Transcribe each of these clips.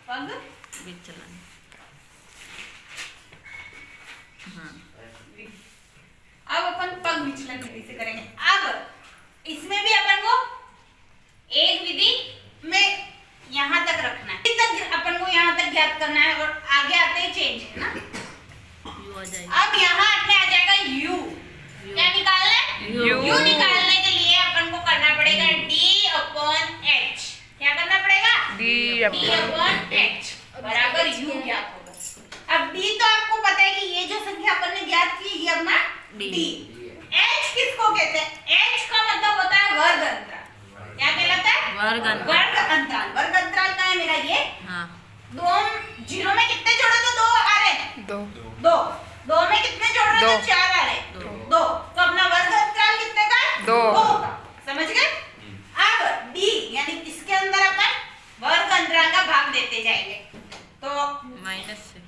पग विचलन। अब अपन पग विचलन विधि से करेंगे। अब इसमें भी अपन को एक विधि में यहाँ तक रखना है, तक अपन को यहाँ तक ज्ञात करना है और आगे आते ही चेंज है ना। अब यहाँ अपने आ जाएगा u। क्या निकालना है? u निकालने के लिए अपन को करना पड़ेगा d/h। क्या करना पड़ेगा? d/h बराबर u ज्ञात होगा। अब d तो आपको पता है कि ये जो संख्या अपन ने ज्ञात की ये अपना d। h किसको कहते हैं? h का मतलब होता है वर्ग अंतराल। क्या कहलाता है? वर्ग अंतराल। वर्ग अंतराल का है मेरा ये। हाँ। दो जीरो में कितने जोड़े तो दो आ रहे हैं? दो में कितने जोड़ रहे तो चार आ रहे? दो। तो अपना वर्ग अंतराल कितने का? दो का। समझ गए? अब d यानी इसके अंदर अपन वर्ग अंतराल का भाग देते जाएंगे। तो माइनस से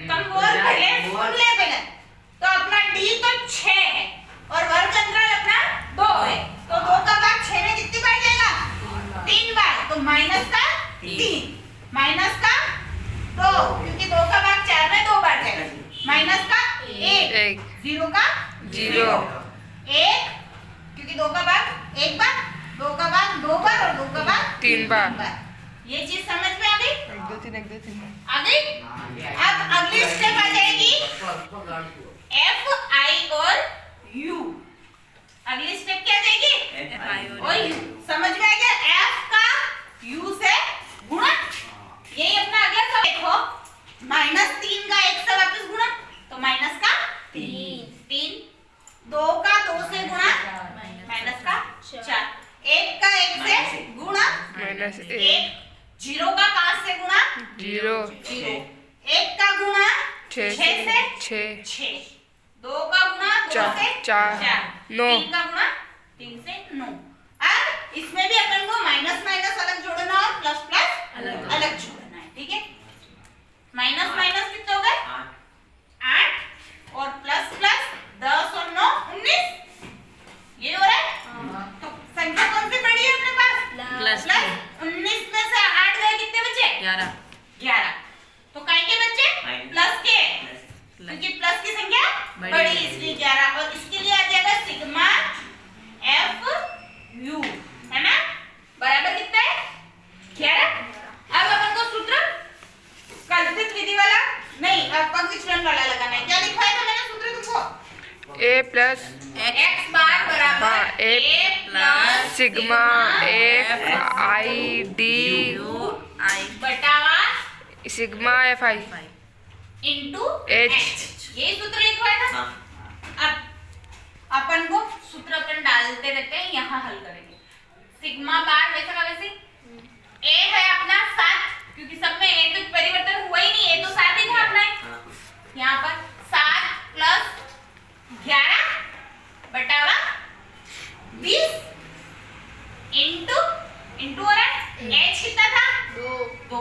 कम पहले तो अपना d तो 6 है और वर्ग अंतराल अपना 2 है। तो 2 का भाग 6 में कितनी बार जाएगा? 3 बार। तो माइनस का 3 माइनस का 2 क्योंकि 2 का भाग 4 में 2 बार जाएगा। माइनस का 1 0 का 0 1 क्योंकि 2 का भाग 1 बार 2 का भाग 2 बार और 2 का भाग 3 बार। ये चीज समझ में आ गई? 1 2 3 आ गई। अब अगली स्टेप आ जाएगी f i और u। अगली स्टेप क्या जाएगी? f i और u। समझ में आ गया? f का u से गुणा। यही अपना अगला सब देखो -3 का 1 से वापस गुणा तो माइनस का 3 2 का 2 से गुणा माइनस का 4 1 का 1 से गुणा -1 0 का 5 से गुणा 0 1 का गुणा 6 से 6 2 का गुणा 2 से 4 3 का गुणा 3 से 9। अब इसमें भी अपन को माइनस माइनस अलग जोड़ना और प्लस प्लस अलग जोड़ना है। ठीक है? माइनस माइनस कितने हो गए? 8 और प्लस प्लस 10 और 9 19। ये हो रहा है। तो संख्या कौन सी पड़ी है अपने पास? प्लस 19 में से 8 गए कितने बचे? 11। तो काय के बच्चे? प्लस के क्योंकि प्लस की संख्या बड़ी इसलिए 11 और इसके लिए आ जाएगा सिग्मा f u है ना बराबर कितना है? 11। अब अपन को सूत्र कल्पित विधि वाला नहीं अब पग विचलन वाला लगाना है। क्या लिखवाया था मैंने सूत्र तुमको? a प्लस x बार बराबर a plus sigma f i d बटावा sigma f i into h। ये सूत्र लिखवाया था। अब अपन को सूत्र अपन डालते रहते हैं यहाँ हल करेंगे। सिग्मा बार वैसे का वैसे a है अपना 7 क्योंकि सब में a तो परिवर्तन हुआ ही नहीं a तो 7 ही था अपना। यहाँ पर 7 प्लस 11 बटावा 20 इंटू हो रहा है h कितना था? 2